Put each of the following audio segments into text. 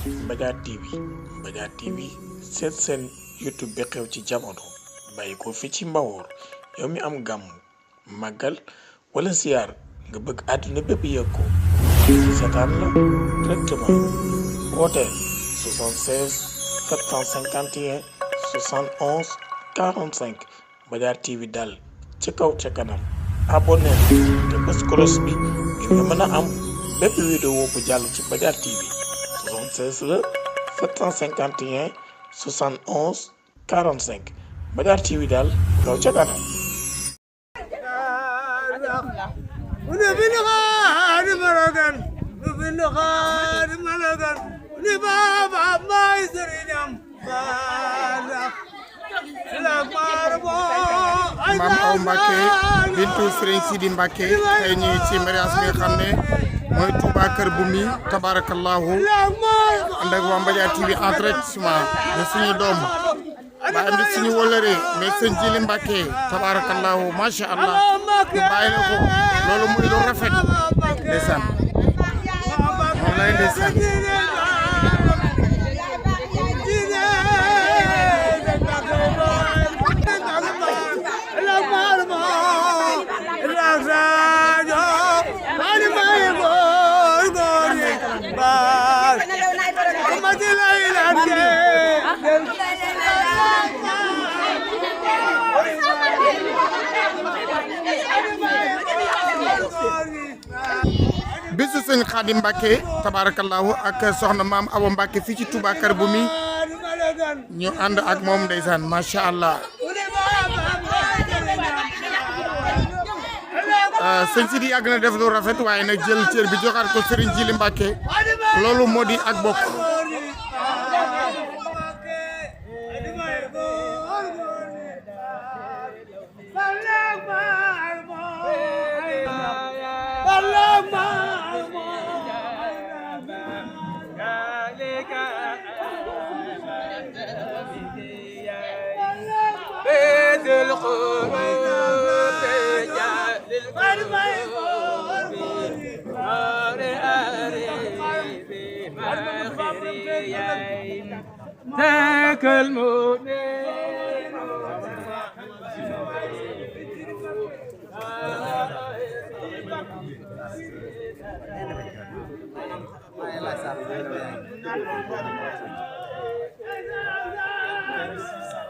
Mbadiar TV Mbadiar TV seet seen YouTube bi xew ci jamono bàyyi ko fi ci Mbawoor yow mi am gàmm màggal wala siyaar nga bëgg àdduna bépp yëg ko seetaan la directement wooteel 76 751 71 45 Mbadiar TV daal ca kaw ca kanam abonné te bës cloche bi ngir nga mën a am bépp vidéo bu jàll ci Mbadiar TV 76 la 751 71 45 Mbadiar TV daal kaw ca kanam. Maam Awa Mbacke bintu Serigne Sidi Mbacke tey ñu ci mariage bi nga xam ne mooy Touba Kër Boumy tabarakallahu ànd ak waa Mbadiar TV en direct ñu suñu doom ba am suñu wóllëre mais sëñ Jili Mbacke tabarakallahu macha allah ñu bàyyi na ko loolu muy lu rafet ndeysaan moom lay ndeysaan bisu sëñ Xaadim Mbacke tabarakallahu ak soxna maam Awa Mbacke fii ci Touba Kër Boumy ñu ànd ak moom ndeysaan macha allah sëñ Sidi yàgg na def lu rafet waaye nag jël cër bi joxaat ko Serigne Jili Mbacke loolu moo di ak bokk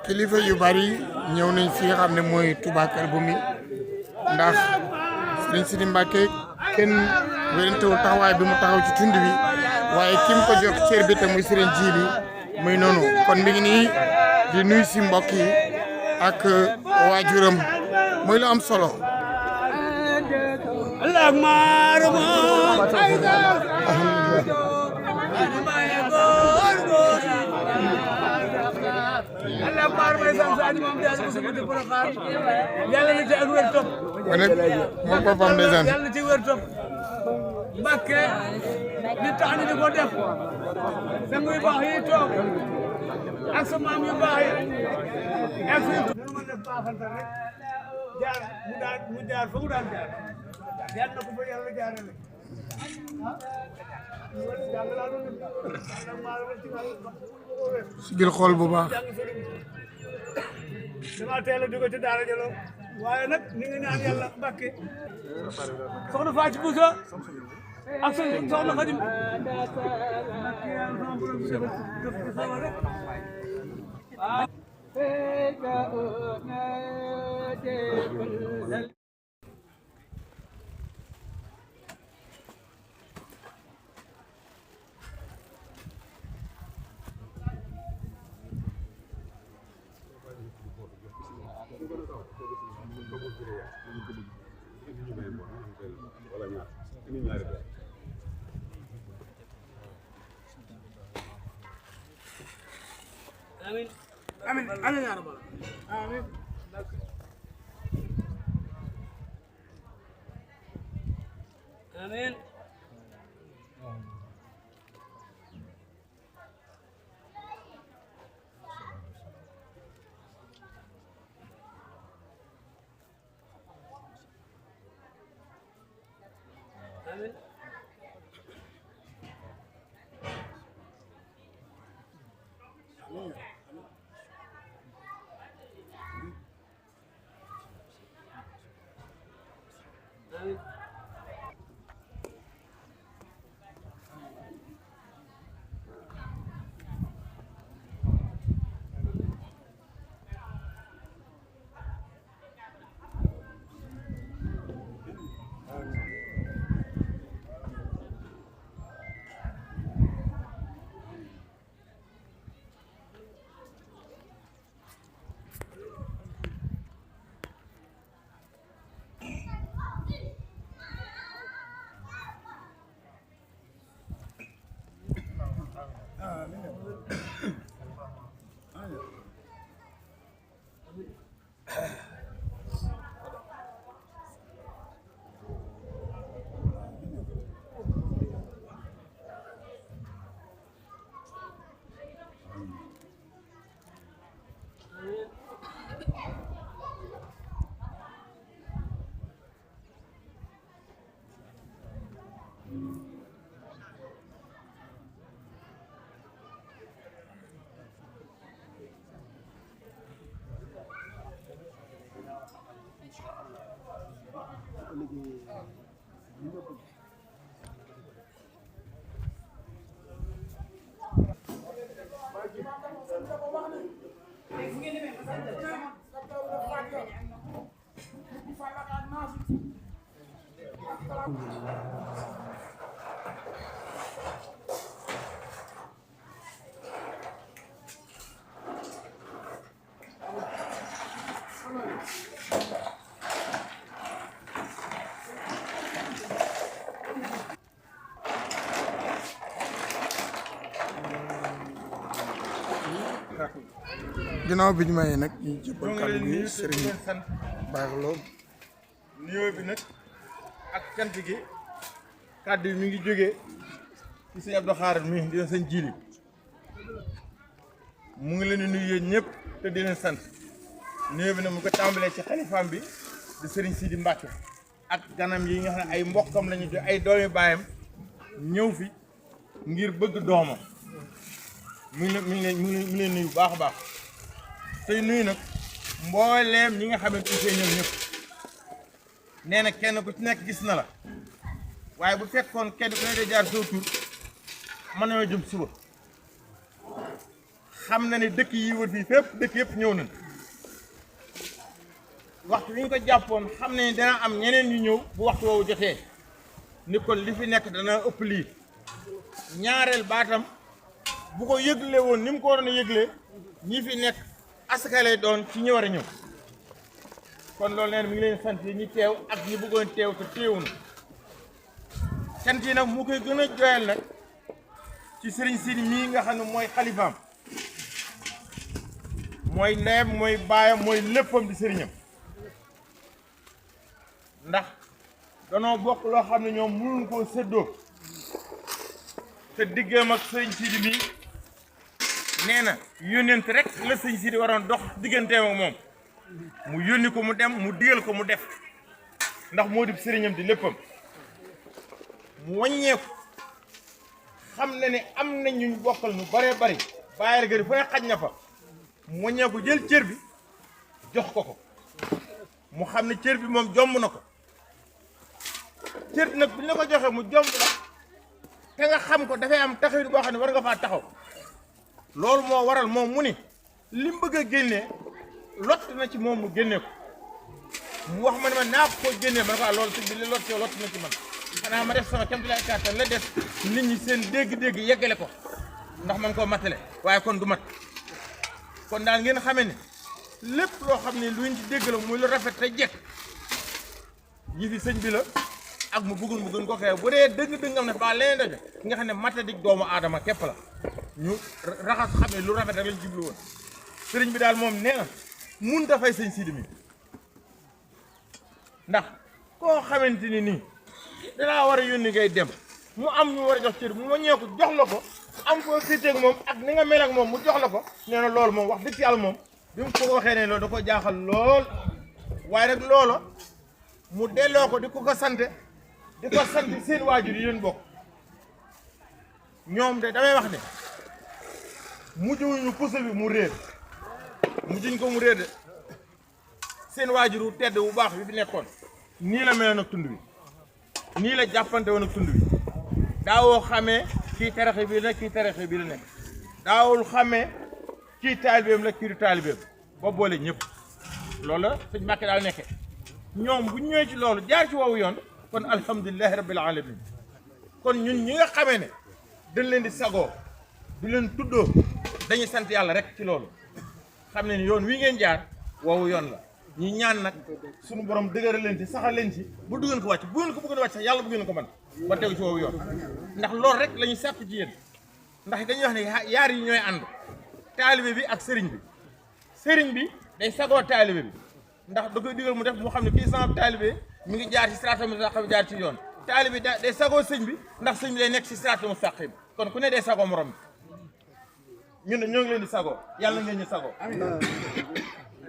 kilifa yu bari ñëw nañ fi nga xam ne mooy Touba Kër Boumy ndax Serigne Sidi Mbacke kenn wérantewul taxawaay bi mu taxaw ci tund bi waaye kim ko jox cër bi te muy Serigne Jili muy noonu kon mi ngi nii di nuyu si mbokk yi ak waajuram muy lu am solo moom boppam ndeysaan yàlla ci wér topp Mbàkke li tax ñu di ko def sang yu baax yi toog ak sa maam yu baax yi ak suñu ma def baaxantal rek jaar mu jaar fa mu daan jaar yàlla na ko fa yàlla jaarale sigil xool bu baax dama teel a jóge ci daara jëloo waaye nag ni ngi ñaan yàlla Mbàkke soxna Fatou Bousso ak soxna Xadim amin amin amin ya rabbal amin amin amin ginnaaw bi ñu mayee nag ñu jëbbal kàddu gi Serigne Barlo. nuyoo bi nag ak cant gi kàddu yi mi ngi jógee ci sëñ Abdou Khadre mi dina sëñ Jili mu ngi leen di nuyu yéen ñëpp te di leen sant nuyoo bi nag mu ko tàmbalee ci xalifaam bi di Serigne Sidi Mbacke ak ganam yi nga xam ne ay mbokkam lañu di ay doomi baayam ñëw fi ngir bëgg doomam mu ngi leen nuyu baax a baax tey nuyu nag mbooleem ñi nga xamante ni ñëw ñëpp nee na kenn ku ci nekk gis na la waaye bu fekkoon kenn ku ne day jaar soo tur mën nañoo jëm suba xam na ne dëkk yi wër fii fépp dëkk yëpp ñëw nañ waxtu wi ñu ko jàppoon xam ne dana am ñeneen ñu ñëw bu waxtu woowu jotee ni kon li fi nekk dana ëpp lii ñaareel baatam bu ko yëgle woon ni mu ko waroon a yëgle ñi fi nekk asaka lay doon ci ñi war a ñëw kon loolu neen mi ngi leen sant yi ñi teew ak ñi bëggoon teew te teewuñu sant yi nag mu koy gën a joyal nag ci Serigne Sidi mii nga xam ne mooy xalifaam mooy ndeyam mooy baayam mooy léppam di sëriñam ndax danoo bokk loo xam ne ñoom mënuñ koo séddoo te diggam ak Serigne Sidi mii nee na yónnent rek la Serigne Sidi waroon dox digganteem ak moom mu yónni ko mu dem mu digal ko mu def ndax moo di sëriñam di léppam mu wàññeeku xam na ne am na ñu bokkal ñu baree bari bàyyi gëri fu ne xaj na fa mu wàññeeku jël cër bi jox ko mu xam ne cër bi moom jomb na ko cër bi nag bu ñu la ko joxee mu jomb la te nga xam ko dafay am taxaw boo xam ne war nga faa taxaw loolu moo waral moom mu ni li mu bëgg a génnee lott na ci moom mu génne ko mu wax ma ne ma naa ko génnee ma ne ko loolu si bi li lott na ci man xanaa ma def sama kéemtalaay kàttan la des nit ñi seen dégg-dégg yeggale ko ndax man koo matale waaye kon du mat kon daal ngeen xamee ne lépp loo xam ne luñ ci dégg la muy lu rafet te jekk yi fi sëñ bi la ak mu bëggul mu gën ko xew bu dee dëgg-dëgg am ne ba leneen daje nga xam ne matadik doomu aadama képp la ñu raxas xam ne lu rafet rek lañ jublu woon sëriñ bi daal moom nee na mun dafay sëñ Sidi mi ndax koo xamante ni nii danaa war a yónni ngay dem mu am ñu war a jox cër mu wàññeeku jox la ko am ko féeteeg moom ak ni nga mel ak moom mu jox la ko nee na loolu moom wax dëgg yàlla moom bi mu ko waxee ne loolu da ko jaaxal lool waaye rek loola mu delloo ko di ko sant seen waajur yi leen bokk ñoom de damay wax ne mujjuñu puso bi mu réer mujjuñ ko mu réer de seen waajuru tedd bu baax bi fi nekkoon nii la meloon ak tund bi nii la jàppante woon ak tund bi daawoo xamee kii taraxe bii la kii taraxe bii la nekk daawul xamee kii taalibeem la kii du taalibeem ba boole ñëpp loolu la sëñ Mbàkke daal nekke ñoom bu ñu ñëwee ci loolu jaar ci woowu yoon kon alhamdulilahi rabbil alamin kon ñun ñi nga xamee ne dañ leen di sagoo du leen tuddoo dañuy sant yàlla rek ci loolu xam ne ni yoon wi ngeen jaar woowu yoon la ñi ñaan nag suñu borom dëgëral leen ci saxal leen ci bu du ngeen ko wàcc bu ngeen ko bëggoon wàcc sax yàlla bu ngeen ko mën ba tegu ci woowu yoon ndax loolu rek la ñuy sàkku ci yéen ndax dañuy wax ne yaar yi ñooy ànd taalibe bi ak sëriñ bi day sagoo taalibe bi ndax da koy digal mu def mu xam ne kii sama taalibe mi ngi jaar ci siraatal mustaqim jaar ci yoon taalibe day sagoo sëñ bi ndax sëñ bi day nekk ci siraatal mustaqim kon ku ne day sagoo morom bi ñun ñoo ngi leen di sagoo yàlla ngeen ñu sagoo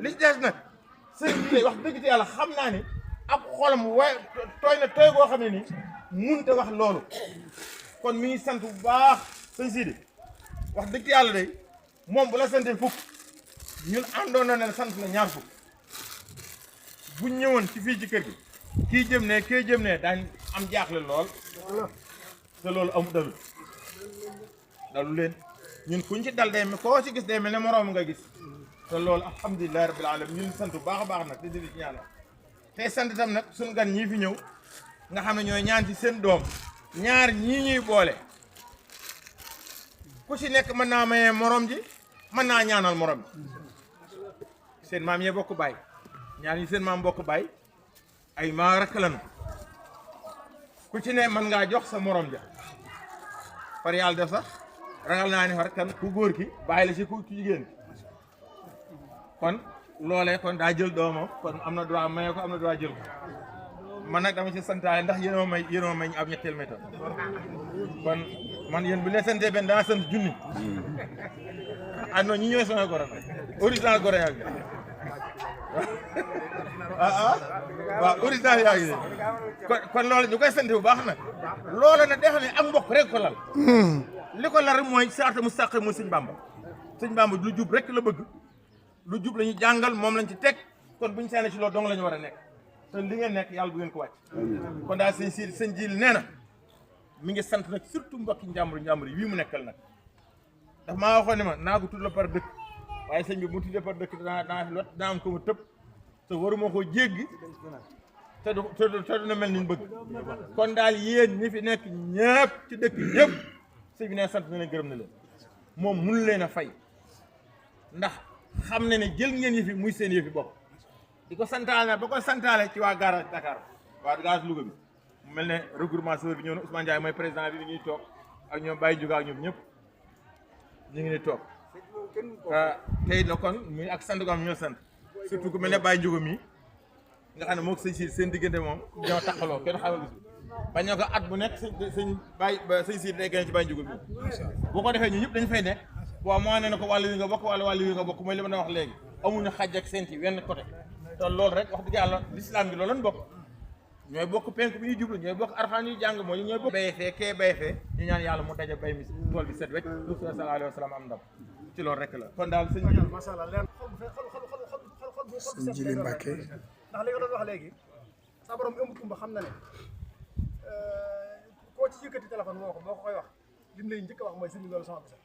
li ci des nag sëñ bi day wax dëgg te yàlla xam naa ni ab xolam waaye tooy na tooy goo xam ne ni munte wax loolu kon mi ngi sant bu baax sëñ Sidi wax dëgg yàlla day moom bu la sante fukk ñun àndoon na ne sant na ñaar fukk buñ ñëwoon ci fii ci kër gi kii jëm ne kii jëm ne daañ am jaaxle lool te loolu amu dalu leen ñun kuñ ci dal day koo ci gis day mel ne moroom nga gis te loolu alhamdulilahi rabbil alamin ñun sant bu baax a baax nag te di ci ñaanal tey sant itam nag suñu gan ñii fi ñëw nga xam ne ñooy ñaan ci seen doom ñaar ñii ñuy boole ku ci nekk mën naa mayee morom ji mën naa ñaanal morom ji seen maam yee bokk baay ñaar ñi seen maam bokk baay ay maa rakk lanu ku ci ne mën ngaa jox sa morom ja par yàlla def sax ragal naa ne far kan ku góor ki bàyyi la ci ku jigéen kon loolee kon daa jël doomam kon am na droit maye ko am na droit jël ko man nag dama ci santaale ndax yéen a may ab ñetteel méthode kon man yéen bu leen santee benn dana sant junni ah non ñi ñooy sama goro nag original goro yaa ngi waaw original yaa ngi kon loolu ñu koy sant bu baax nag loolu nag day xam ne ak mbokk rek ko lal li ko lar mooy siraatal mustaqim mooy sëñ Bamba lu jub rek la bëgg lu jub la ñu jàngal moom lañ ci teg kon buñu seene ci loolu dong la ñu war a nekk te li ngeen nekk yàlla bu ngeen ko wàcc kon daal sëñ Jili nee na mi ngi sant nag surtout mbokki njàmbur yi wii mu nekkal nag daf maa waxoon ne ma naa ko tudd la par dëkk waaye sëñ bi mu tuddee par dëkk daa fi lot daa am ko mu tëb te waruma koo jéggi te du na mel ni ñu bëgg kon daal yéen ñi fi nekk ñëpp ci dëkk yëpp sëñ bi nee sant na leen gërëm na leen moom mënu leen a fay ndax xam ne ne jël ngeen yëfi muy seen yëfi bopp di ko santaale ba ko santaale ci waa garage Dakar waa garage Louga bi mu mel ne regroupement chauffeur bi ñëw na Ousmane Ndiaye mooy président bi ñuy toog ak ñoom Baye Diouf ak ñoom ñëpp ñu ngi ni toog tey la kon muy ak sant gam ñoo sant surtout ku mel ne Baye Diouf mi nga xam ne moo ko seen diggante moom ñoo taxaloo kenn xamal gis bañ ñoo ko at bu nekk sëñ si day gën ci Baye Diouf mi boo ko defee ñu ñëpp dañu fay nekk waaw moo ne na ko wàllu wi nga bokk wàllu wi nga bokk mooy li ma wax léegi amuñu xaj ak seen ci wenn côté te loolu rek wax dëgg yàlla l'islam gi loolu lañ bokk ñooy bokk penk bi ñuy jublu ñooy bokk arxaan ñuy jàng mooy ñooy bokk béye fee kee béye fee ñu ñaan yàlla mu daje bay mi tool bi set wecc lu sallallahu alayhi wa sallam am ndam ci loolu rek la kon daal sëñ Jili Mbàkke ndax li nga doon wax léegi sa borom ëmb kumba xam na ne koo ci yëkkati téléphone moo ko koy wax li mu lay njëkk a wax mooy sëñ bi loolu sama bisa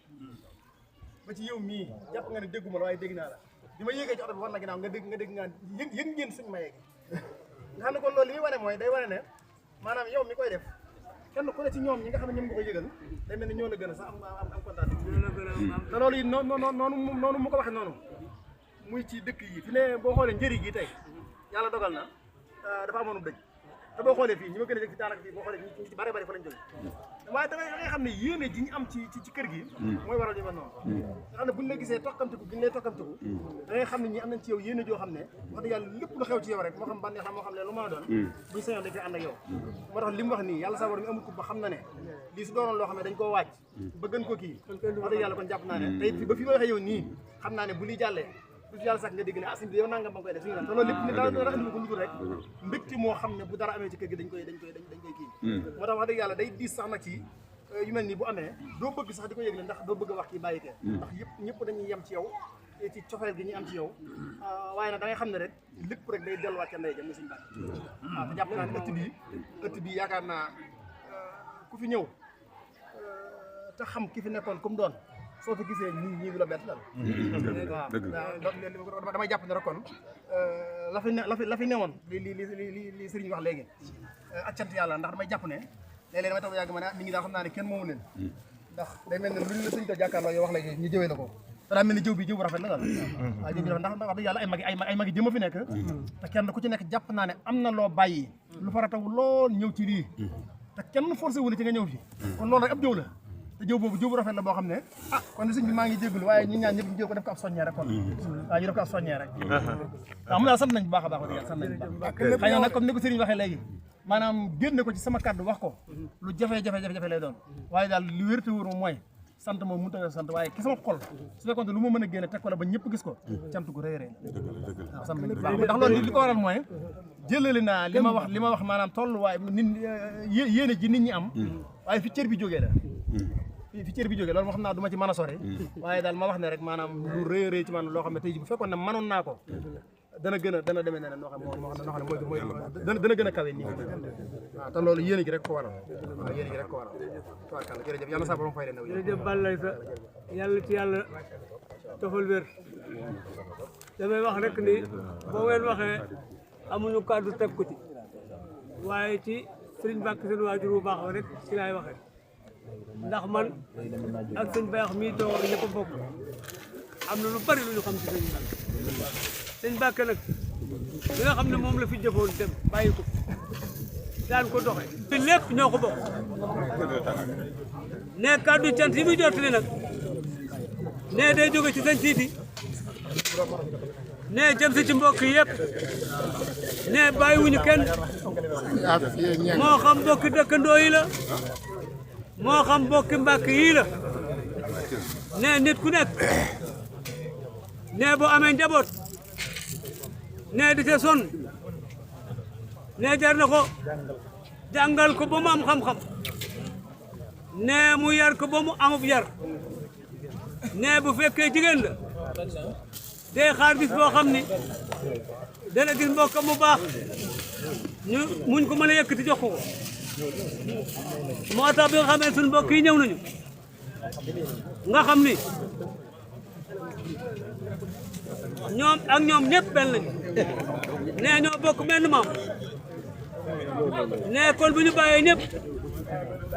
ba ci yow mii jàpp nga ne dégguma la waaye dégg naa la bi ma yéegee ci oto bi war la ginnaaw nga dégg nga yëg ngeen suñ ma yeegi nga xam ne kon loolu li muy wane mooy day wane ne maanaam yow mi koy def kenn ku ne ci ñoom ñi nga xam ne ñoom nga koy yëgal day mel ni ñoo la gën a sax am kontaan te loolu yi noonu mu ko waxee noonu muy ci dëkk yi fi ne boo xoolee njëriñ gi tey yàlla dogal na dafa amoon dëj te boo xoolee fii ñi ma gën a dëkk ci daanaka fii boo xoolee ñu ci bare bari fa lañ jóge waaye da ngay xam ne yéene ji ñu am ci kër gi mooy waral ñu mel noonu nga xam ne buñ la gisee tokkamtiku buñ lay tokkamtiku da ngay xam ne ñi am nañ ci yow yéene joo xam ne wax dëgg yàlla lépp lu xew ci yow rek moo xam bànneex la moo xam ne lu mën a doon buñ sañoon dañ koy ànd ak yow moo tax li mu wax nii yàlla sa war mi amul ko ba xam na ne lii su doonoon loo xam ne dañ koo waaj ba gën ko kii wax dëgg yàlla kon jàpp naa ne tey ba fi ma waxee yow nii xam naa ne bu lii jàllee su yàlla sax nga dégg ne asim bi yow nangam ba nga koy def suñu te loolu lépp ni dara andi ko ludul rek mbégte moo xam ne bu dara amee ci kër gi dañ koy kii moo tax wax dëgg yàlla day diis sax nag ci yu mel nii bu amee doo bëgg sax di ko yëgle ndax doo bëgg a wax kii bàyyi kee ndax ñëpp dañuy yem ci yow ci cofeel gi ñuy am ci yow waaye nag da ngay xam ne rek lépp rek day delluwaat ca ndey ja muy suñu bàq waaw te jàpp naa ne ëtt bii yaakaar naa ku fi ñëw te xam ki fi nekkoon comme doon soo fi gisee ñii du la bett dal waaw damay jàpp ne rek kon la fi newoon li sëriñ wax léegi ak cant yàlla ndax damay jàpp ne léeg-léeg damay tax ba yàgg ma ne nit ñi daal xam naa ne kenn moomu leen ndax day mel ne luñ la sëñ ko jàkkaarloo yow wax léegi ñu jëwee la ko te daa mel ni jëw bi jëw bu rafet la daal waaw jëw bi rafet ndax wax dëgg yàlla ay magi jëma fi nekk te kenn ku ci nekk jàpp naa ne am na loo bàyyi lu farataw lool ñëw ci lii te kenn forcé wu ne ci nga ñëw fi kon loolu rek ab jëw la te jëw boobu jëw bu rafet la boo xam ne kon sëñ bi maa ngi jégalu waaye ñun ñaan ñëpp ñu jël ko def ko ab soññee rek kon waaw ñu def ko ab soññee rek waaw mu daal sant nañ bu baax a baax wax dëgg yàlla sant nañ bu baax xëy na nag comme ni ko sëriñ waxee léegi maanaam génne ko ci sama kàddu wax ko lu jafe-jafe lay doon waaye daal li wér te wóor moom mooy sant moom mënut a sant waaye ki sama xol su fekkoon lu ma mën a génne teg ko la ba ñëpp gis ko cant gu rëy waaw sant nañ bu baax ndax loolu li ko waral mooy jëlali naa li ma wax maanaam tolluwaay nit yéene ji nit ñi am waaye fi cër bi jógee la fi cër bi jógee loolu moo xam naa du ma ci mën a sori waaye daal ma wax ne rek maanaam lu rëy ci man loo xam ne tey ji bu fekkoon ne mënoon naa ko dana demee ne noo xam ne mooy dana gën a kawe nii waaw te loolu yéene gi rek ko waral waaw yéene gi rek ko waral tubaarkàlla jërëjëf yàlla sa borom fay leen jërëjëf Balaye sa yàlla ci yàlla tofal wér damay wax rek ni boo ngeen waxee amuñu kàddu teg ko ci waaye ci sëriñ Mbàkke seen waajur bu baax rek ci laay waxee ndax man ak sëñ Bayax mii toog ak ñëpp a bokk am na lu bari lu ñu xam ci sëñ Mbàkke sëñ Mbàkke nag li nga xam ne moom la fi jëfoon dem bàyyi ko daan ko doxe fi lépp ñoo ko bokk ne kàddu cant yi muy jottali nag ne day jóge ci sëñ Siidi ne jëm si ci mbokk yëpp ne bàyyiwuñu kenn moo xam mbokki dëkkandoo yi la moo xam mbokki Mbàkke yii la ne nit ku nekk ne boo amee njaboot ne di te sonn ne jar na ko jàngal ko ba mu am xam-xam ne mu yar ko ba mu amub yar ne bu fekkee jigéen la day xaar bis boo xam ni dana gis mbokkam mu baax ñu muñ ko mën a yëkkati jox ko moo tax bi nga xam ne suñu mbokk yi ñëw nañu nga xam ni ñoom ak ñoom ñëpp benn lañu ne ñoo bokk benn maam ne kon bu ñu bàyyee ñëpp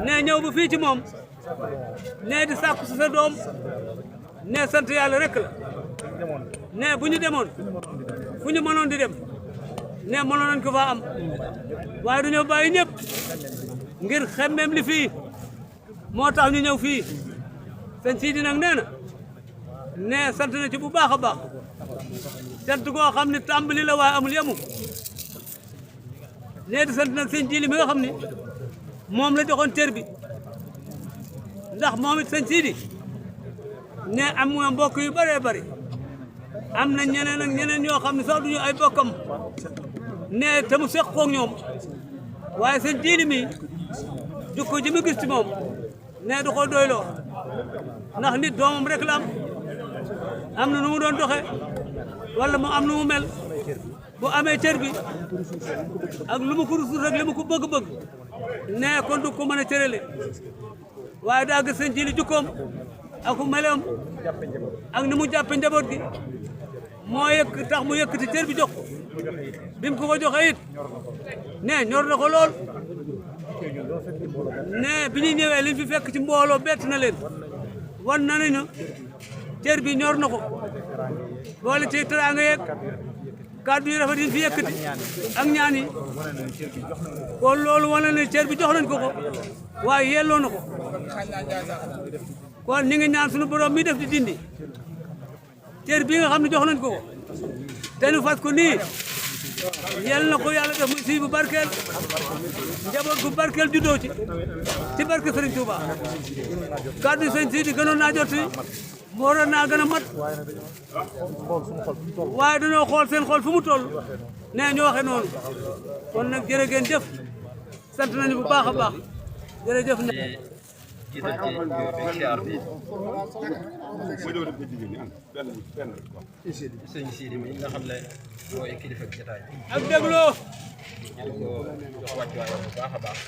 ne ñëw bu fii ci moom ne di sàkku si sa doom ne sant yàlla rek la ne bu ñu demoon fu ñu mënoon di dem ne mënoon nañ ko faa am waaye dañoo bàyyi ñëpp ngir xemmeem li fii moo tax ñu ñëw fii sëñ Siidi nag nee na ne sant na ci bu baax a baax sant goo xam ne tàmbali la waaye amul yemu ne di sant nag sëñ Jili mi nga xam ne moom la joxoon cër bi ndax moom it sëñ Siidi ne am nga mbokk yu bëree bëri am na ñeneen ak ñeneen ñoo xam ne sax duñu ay bokkam ne te mu seq koog ñoom waaye sëñ Jili mi jukko ji mu gis ci moom ne du ko doyloo ndax nit doomam rek la am na nu mu doon doxe wala mu am nu mu mel bu amee cër bi ak lu mu ko rusul rek li mu ko bëgg-bëgg ne kon du ko mën a cërale waaye daa gis sëñ Jili jukkoom ak meloom ak ni mu jàppe njaboot gi moo tax mu yëkkati cër bi jox ko bi mu ko joxee it ne ñor na ko lool ne bi ñu ñëwee liñ fi fekk ci mbooloo bett na leen wan na nañu cër bi ñor na ko boole ci teraanga yeeg kàddu yi rafet yi fi yëkkati ak ñaan yi kon loolu wane ne cër bi jox nañ ko waaye yelloo na ko kon ñu ngi ñaan suñu borom mi def di dindi cër bi nga xam ne jox nañ ko te nu fas ko nii yel na ko yàlla def muy si bu barkeel njaboot gu barkeel juddoo ci barke Sëriñ Tuuba kàddu yi sëñ Siidi gënoon naa jot si waroon naa gën a mat waaye dañoo xool seen xol fu mu toll nee ñu waxe noonu kon nag jërë ngeen jëf sant nañu bu baax a baax jërëjëf. jiital ci siyaar bi sëñ Sidi mi nga xam ne mooy kilifa jotaay bi ak dégloo ñu ko jox wàccuwaayam bu baax a baax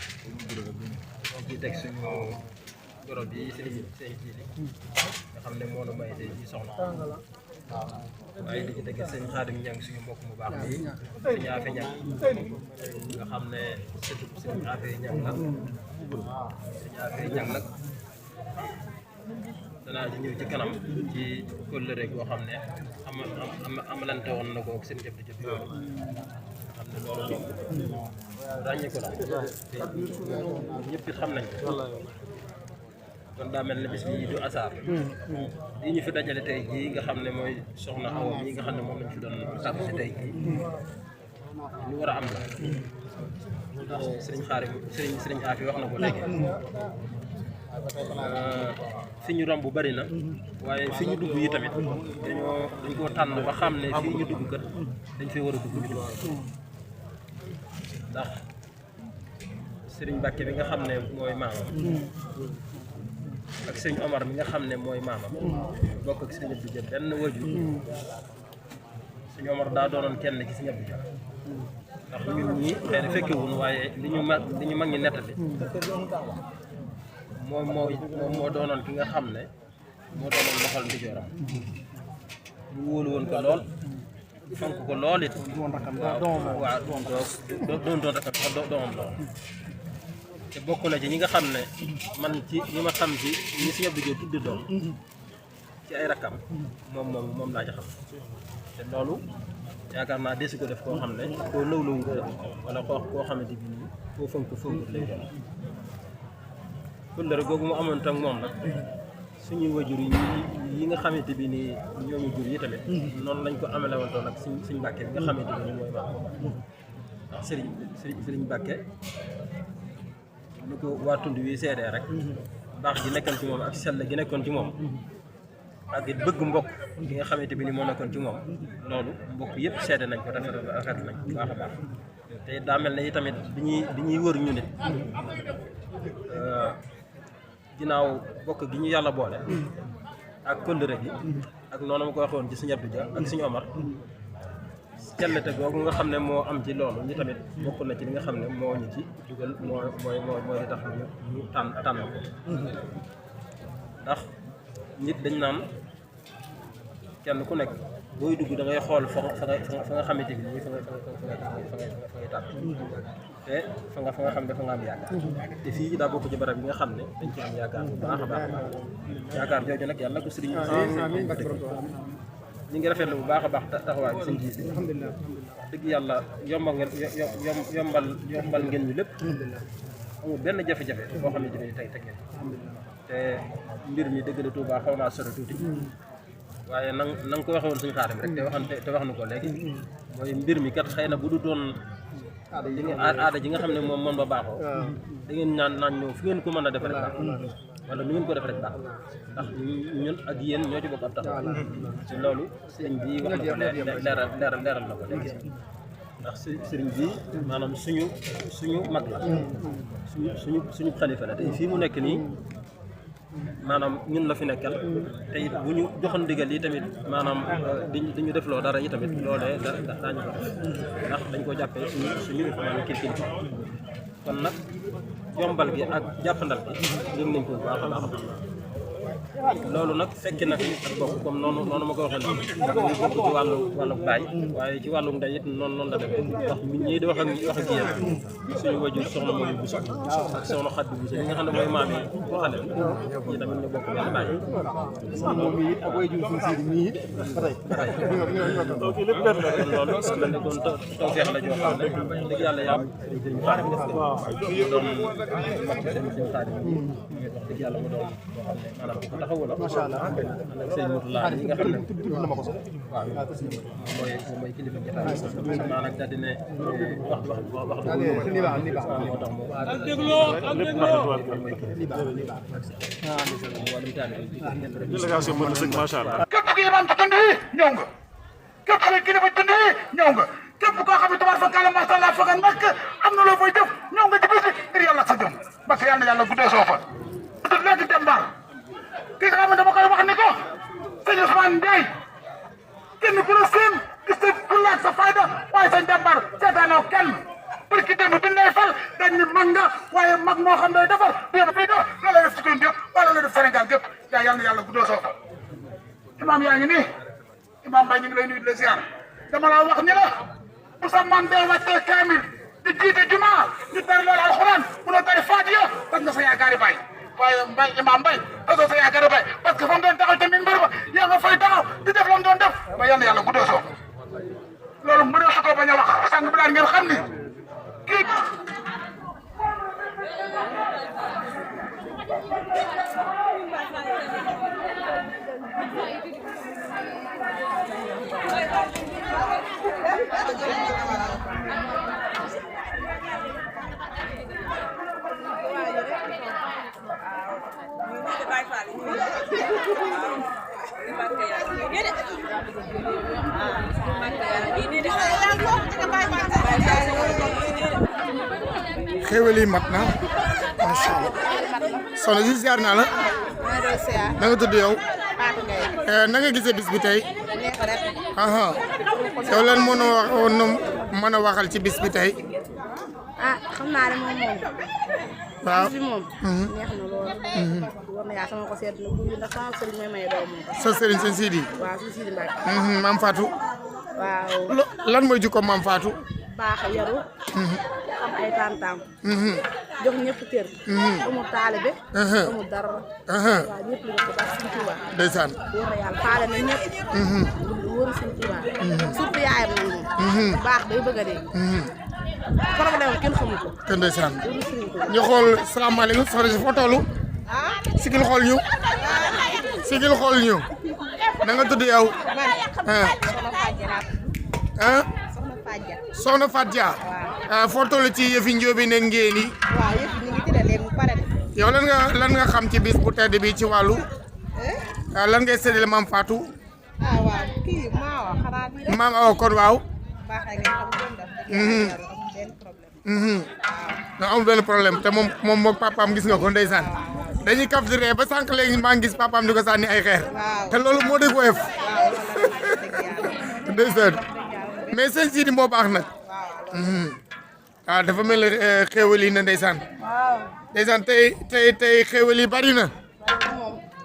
ci teg suñu goro bi sëñ Sidi nga xam ne moo nu may tey ji soxna waaye di ci teg sëñ Xaadim Ñang suñu mbokk mu baax bi sëñ Afe Ñang nga xam ne sëñ Afe Ñang la sëñ Afe Ñang nag danaa ci ñëw ci kanam ci kóllëre goo xam ne amalante woon na ko ak seen jëf yooyu nga xam ne loolu moom ràññee ko la te ñëpp it xam nañ ko kon daa mel ne bis bi du asaar lii ñu fi dajale tey jii nga xam ne mooy soxna Awa mii nga xam ne moom lañ fi doon tàbb si tey jii lu war a am la ndax sëriñ Xaarim sëriñ Afi wax na ko léegi fi ñu romb bari na waaye fi ñu dugg yi tamit dañ koo tànn ba xam ne fii ñu dugg kat dañ fee war a dugg ñu dugg ndax sëriñ Mbàkke bi nga xam ne mooy maamam ak sëriñ Omar mi nga xam ne mooy maamam bokk ak sëriñ Abdou Dia benn waju sëriñ Omar daa doonoon kenn ci sëriñ Abdou Dia ndax ñun ñii xëy na fekkewuñu waaye li ñu mag ñi nettali moom moo doonoon ki nga xam ne moo doonoon loxol ndijooram ñu wóolu woon ko lool fonk ko lool it waaw doon rakam sax doomam lool te bokk na ci ñi nga xam ne man ci ñi ma xam ci ñi si Abdou Dia tudde doom ci ay rakkam moom laa ci xam te loolu yaakaar naa desi ko def koo xam ne koo lëw ko def wala koo xamante bi nii koo fonk lay doon kóllëre googu mu amoon tam moom nag suñuy wajur yi nga xamante bi nii ñooñu jur yi tamit noonu lañ ko amele woon toon nag suñ Mbàkke bi nga xamante bi nii mooy maam ndax sëriñ Mbàkke ni ko waa tund wi seedee rek baax gi nekkoon ci moom ak sell gi nekkoon ci moom ak it bëgg mbokk gi nga xamante bi ni moo nekkoon ci moom loolu mbokk yëpp seede nañ ko rafet nañ bu baax a baax te daa mel ne yi tamit bi ñuy wër ñu nit ginnaaw bokk gi ñu yàlla boole ak kóllëre gi ak noonu ma ko waxoon ci sëñ Abdou Dia ak sëñ Omar cellete googu nga xam ne moo am ci loolu ñu tamit bokk na ci li nga xam ne moo ñu ci dugal mooy li tax ñu tànn ko ndax nit dañ naan kenn ku nekk booy dugg da ngay xool fa nga xamante bi nii fa ngay tànn te fa nga xam ne fa nga am yaakaar te fii daa bokk ci barab yi nga xam ne dañ ci am yaakaar bu baax a baax yaakaar jooju nag yàlla ko sëriñ ñu ngi rafetlu bu baax a baax taxawaay bi sëñ ji bi dëgg yàlla yombal ngeen ñu lépp amul benn jafe-jafe boo xam ne dinañ tey teg te mbir mi dëgg la Tuubaa xaw naa sori tuuti waaye na nga ko waxee woon suñu Xaadim rek te wax na ko léegi mooy mbir mi kat xëy na bu du doon aada ji nga xam ne moom ba baaxoo da ngeen naan ñëw fi ngeen ko mën a def rek baax wala nu ngeen ko def rek baax ndax ñun ak yéen ñoo ci bokk ab taxaw ci loolu sëriñ bi wax na ko leeral na ko léegi ndax sëriñ bi maanaam suñu mag la suñu xalifa la tey fii mu nekk nii maanaam ñun la fi nekkal te it bu ñu joxoon ndigal yi tamit maanaam diñu defloo dara yi tamit loolee daañu ko def ndax dañ ko jàppee suñu maanaam kilifa kon nag yombal gi ak jàppandal gi yëg nañ ko bu baax a baax loolu nag fekk na fi ak bokk comme noonu ma ko waxee noonu muy bokk ci wàllu baay waaye ci wàllu ndey it noonu la demee ndax ñii di wax ak yéen suñu wajur soxna mooy Bousso ak soxna Xaddi Bousso ñi nga xam ne mooy maam yi boo xale ñi tamit ñu bokk benn baay moom mii ak wajur suñu Sidi mii ba tey loolu mel ne kon tawfeex la joo xam ne dëgg yàlla yaa sëriñ Xaadim def ko doon mag sëriñ Xaadim wax dëgg yàlla mu doon boo xam ne maanaam ko taxawu la macha allah ak sëñ Mourtala yi nga xam ne tudd na ma ko sax waaw mooy kilifa jotaay naa nag daal di ne wax ni baax moo tax mu ak dégloo mooy kilifa délégation mën na sëg macha allah. képp ku yebaan ci tund yi ñëw nga képp ku kilifa tund yi ñëw nga képp koo xam ne tabaar fa kàlla macha allah fa nga nekk am na loo fay def ñëw nga ci bis bi ngir yàlla sa jëm parce que yàlla na yàlla guddee soo fa tudd léegi jàmbaar ki nga xam ne dama koy wax ni ko sëñ Ousmane Ndiaye kenn ku la seen gis sa fulla ak sa fayda waaye sa jàmbaar seetaanoo kenn parce que démb bi lay fal dañ ni mag nga waaye mag moo xam ne defar démb bii do la la def ci Koungheul gépp wala la def Sénégal gépp yaa yal na yàlla guddoo soo imaam yaa ngi nii imaam Mbaye ñu ngi lay nuyu di la ziar dama la wax ni la bu sa man dee wàccee kaamil di jiite juma ñu tari loolu alxuraan bu la tari Faatiha tas nga sa yaakaari baay waaye Mbaye imaam Mbaye tasoo sa yaakaari baay parce que fa mu doon taxaw ca minbar ba yaa nga fay taxaw di def la mu doon def ba yal na yàlla guddoo soo loolu mënoo su ko bañ a wax sànq bi daan ngeen xam ni kii xéwal yi mat na macha allah soxna si ziar naa la na nga tudd yow na nga gisee bis bi tey yow lan mën a waxal ci bis bi tey xam naa ne moom waaw bis bi moom neex na lool war na yaa sama ko seet na bu ndax sama sëriñ may may doom moom sa sëriñ seen Sidi waaw si Sidi Mbacke Maam Fatou waaw lan mooy jikko Maam Fatou baax yaru am ay tantam jox ñëpp cër amul taalibe amul dara waaw ñëpp li ko baax Sëriñ Tuubaa ndeysaan war na yàlla faale na ñëpp wóoru Sëriñ Tuubaa surtout yaayam nag moom baax day bëgg a dee problème kenn xamul ko te ndeysaan ñu xool salaamaaleykum soxna si foo tollu sigil xool ñu sigil xool ñu na nga tudd yow soxna Fatou Dia foo toll ci yëfi njóobi ne ngeen yi waaw yëf ñu ngi tëddee léegi mu pare de yow lan nga xam ci bis bu tedd bi ci wàllu lan ngay séddale Maam Fatou waaw kii maa wax xanaa di maam awa kon waaw baax na ngeen xam doon def amul benn problème te moom moog papaam gis nga ko ndeysaan dañuy kaf di ree ba sànq léegi maa ngi gis papaam di ko sànni ay xeer te loolu moo dëgg woyof ndeysaan mais sëñ Sidi moo baax nag waaw dafa mel ne xéewal yi na ndeysaan ndeysaan tey xéewal yi bari na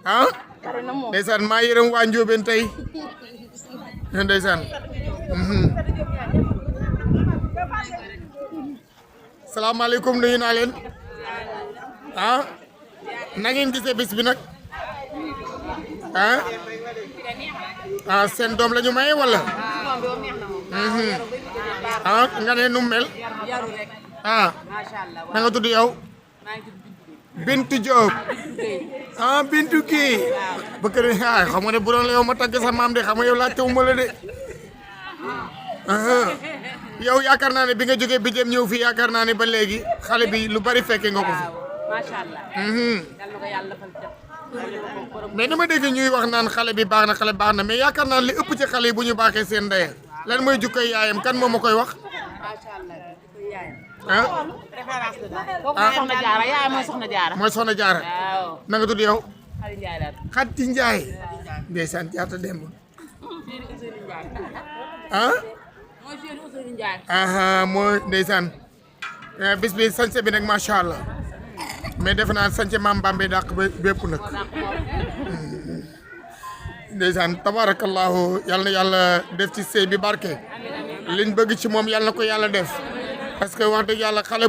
ah ndeysaan maa yërëm waa Njóobeen tey ndeysaan salaamaaleykum nuyu naa leen na ngeen gisee bis bi nag seen doom la ñu maye wala nga ne nu mel na nga tudd yow Bintu Diop Bintu kii ba kër xam nga ne bu doon la yow ma tagg sa maam de xam nga yow laajte wu ma la de yow yaakaar naa ne bi nga jógee bi dem ñëw fii yaakaar naa ne ba léegi xale bi lu bari fekke nga ko fi macha allah yal na ko yàlla defal jëf mais dama dégg ñuy wax naan xale bi baax na mais yaakaar naa li ëpp ci xale yi bu ñu baaxee seen ndey lan mooy jukkoy yaayam kan moo ma koy wax macha allah jukkoy yaayam référence la soxna jaara yaayam mooy soxna jaara mooy soxna jaara na nga tudd yow Xadi Njaay daal Xadi Njaay ndeysaan jaata demb mooy ndeysaan bis bi sañse bi nag macha allah mais defe naa sañse maam Bambe dàq bépp nag ndeysaan tabarakallahu yal na yàlla def ci sëy bi barke liñ bëgg ci moom yal na ko yàlla def parce que wax dëgg yàlla xale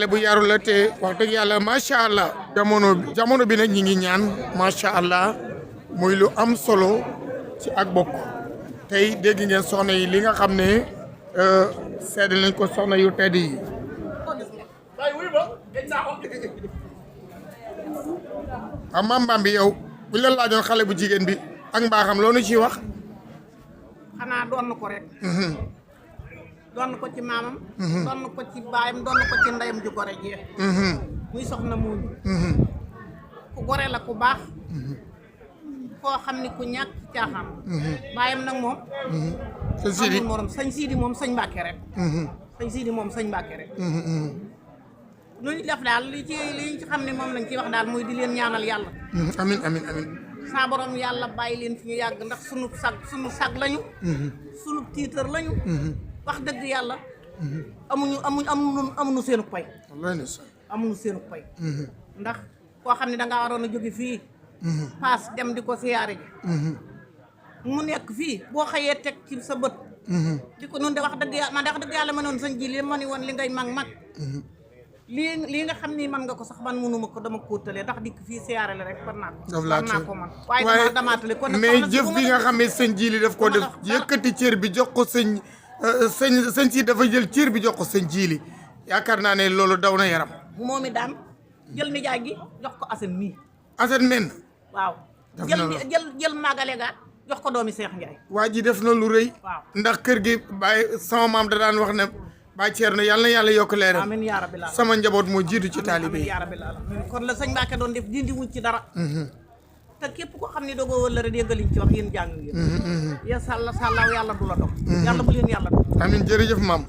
bu yaru la te wax dëgg yàlla macha allah jamono bi nag ñi ngi ñaan macha allah muy lu am solo ci ak bokk tey dégg ngeen soxna yi li nga xam ne seede nañ ko soxna yu tedd yi maam Bambi yow bu ñu la laajoon xale bu jigéen bi ak mbaaxam loolu ciy wax xanaa doon ko rek doon ko ci maamam doon ko ci baayam doon ko ci ndeyam ju gore ji muy soxna muuñ ku gore la ku baax koo xam ni ku ñàkk caaxaan baayam nag moom sëñ Sidi morom sëñ Sidi moom sëñ Mbàkke rek sëñ Sidi moom sëñ Mbàkke rek lu ñu def daal li ci xam ne moom lañ ci wax daal muy di leen ñaanal yàlla. amin amin amin saa borom yàlla bàyyi leen fi ñu yàgg ndax sunu sag lañu. sunu tiitar lañu. wax dëgg yàlla. amuñu seenu pay. amuñu seenu pay. ndax koo xam ne da ngaa waroon a jóge fii. paas dem di ko siyaare ji. mu nekk fii boo xëyee teg ci sa bët. di ko noonu de wax dëgg yàlla man de wax dëgg yàlla ma noonu sëñ ji li ma ni woon li ngay mag. lii nga xam ni man nga ko sax man mënuma ko dama kóotalee ndax dikk fii siyaare la rek war naa ko man waaye damaatale kon mais jëf bi nga xam ne sëñ ji li daf ko def yëkkati cër bi jox ko sëñ si dafa jël cër bi jox ko sëñ ji li yaakaar naa ne loolu daw na yaram moom i daan jël nijaay gi jox ko Assane mii Assane men waaw jël magale ga jox ko doomi Seex Njaay waa ji def na lu rëy ndax kër gi Baye sama maam da daan wax ne Baye Thierno yàlla na yàlla yokk leeram amiin yaa rabbi laal sama njaboot moo jiitu ci taalibe yi yaa rabbi laal kon la sëñ Mbacke doon def dindi wuñ ci dara te képp koo xam ne dogoo wala rek yëngaliñ ci wax yéen jàng ngeen ya sàlla sàllaaw yàlla du la dog yàlla bu leen yàlla dog amiin jërëjëf maam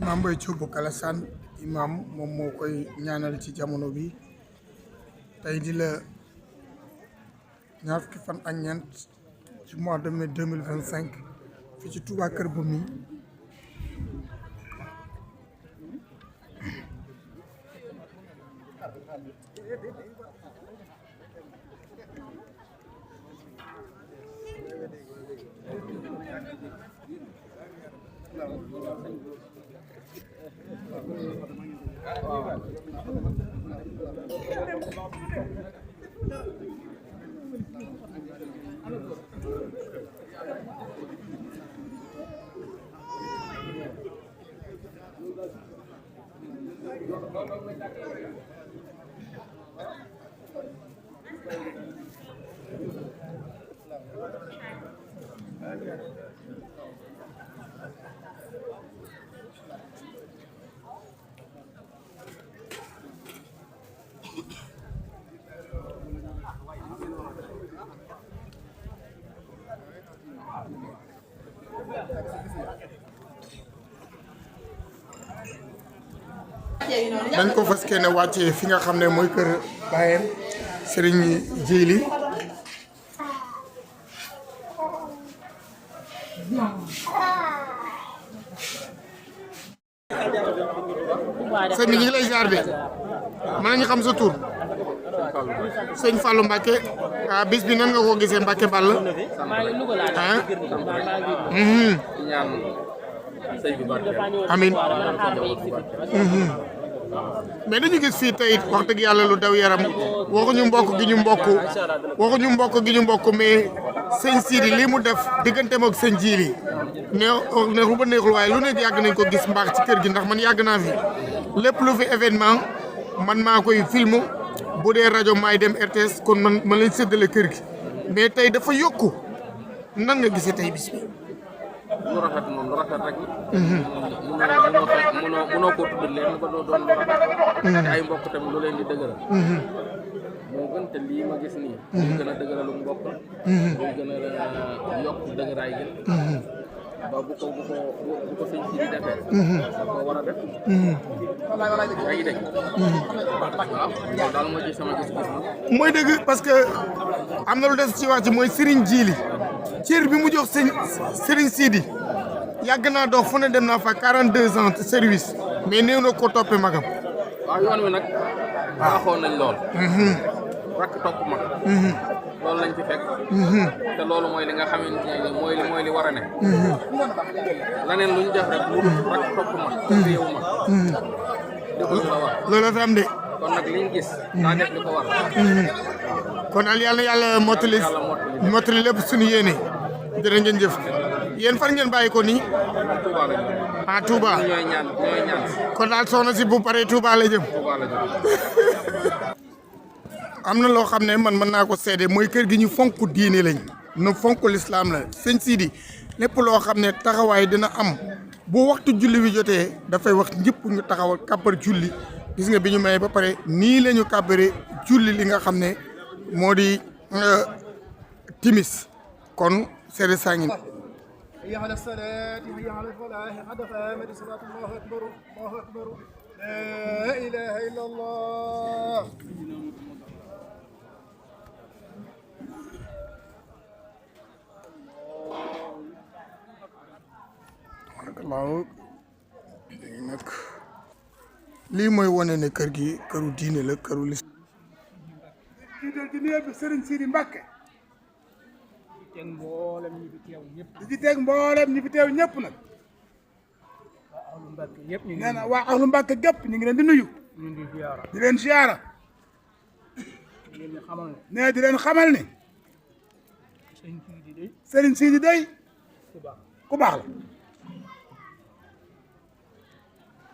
Imam Mbaye Thioub Alassane imam moom moo koy ñaanal ci jamono bi tey di la ñaar fukki fan ak ñeent ci mois de mai 2025 fii ci Touba Kër Boumi dañ ko fas yéene wàccee fi nga xam ne mooy kër baayam Serigne Djily sëñ bi ñu ngi lay ziar de mën nañu xam sa tur sëñ Fallou Mbacke bis bi nan nga ko gisee Mbacke Ball ah amiin mais dañu gis fii tey wax dëgg yàlla lu daw yaram waxuñu mbokk gi ñu mbokk mais sëñ Sidi lii mu def digganteem ak sëñ Djily neexul ba neexul waaye lu nekk yàgg nañ ko gis mbaax ci kër gi ndax man yàgg naa fi lépp lu fi événement man maa koy film bu dee rajo maay dem RTS kon man lañ séddale kër gi mais tey dafa yokku nan nga gisee tey bis bi. lu rafet moom lu rafet rek. mënoo koo tudd leen ba doo doon lu rafet. te ay mbokk tamit lu leen di dëgëral. moo gën te lii ma gis nii. muy gën a dëgëralu mbokk. muy gën a yokk dëgëraay gi. ba bu ko sëñ si di defee. da koo war a def. yaa ngi dégg. waaw loolu daal moo ci sama gis-gis moom. mooy dëgg parce que am na lu des ci wax ci mooy Serigne Djily cër bi mu jox Serigne Sidi yàgg naa dox fu ne dem naa fa 42 ans service mais néew na ko toppee magam. waaw yoon wi nag. baaxoon nañ lool. rakk topp mag. loolu lañ ci fekk. te loolu mooy li nga xamante ne mooy li war a ne. leneen lu ñu def rek lu rakk topp mag. réew mag. deful la war. loolu la fi am de. kon nag liñ gis. daa def li ko war. kon daal yàlla mottali lépp suñu yéene. jërë ngeen jëf yéen fan ngeen bàyyi ko nii. Touba la jëm. ah Touba. ñooy ñaan. kon daal soxna si bu paree Touba la jëm. am na loo xam ne man mën naa ko seede mooy kër gi ñu fonk diine lañ. nu fonk lislaam la sëñ Sidi lépp loo xam ne taxawaay dina am bu waxtu julli wi jotee dafay wax ñëpp ñu taxawal kàbbar julli gis nga bi ñu mayee ba pare nii la ñu kàbbare julli li nga xam ne moo di timis kon seede saa ngi حي على الصلاة حي على الفلاح قد قامت الصلاة الله أكبر الله أكبر لا إله إلا الله tabarakallahu léegi nag lii mooy wane ne kër gi këru diine la këru lis jiital ci néeg bi Serigne Sidi Mbacke teg mboolem ñi fi teew ñëpp. di ci teg mboolem ñi fi teew ñëpp nag waa ahlu Mbacke yëpp ñu ngi nee na waa ahlu Mbacke gépp ñu ngi leen di nuyu ñu ngi ziyaara. di leen ziyaara di leen xamal ne. nee di leen xamal ni sëñ Sidi day Serigne Sidi day ku baax. ku baax la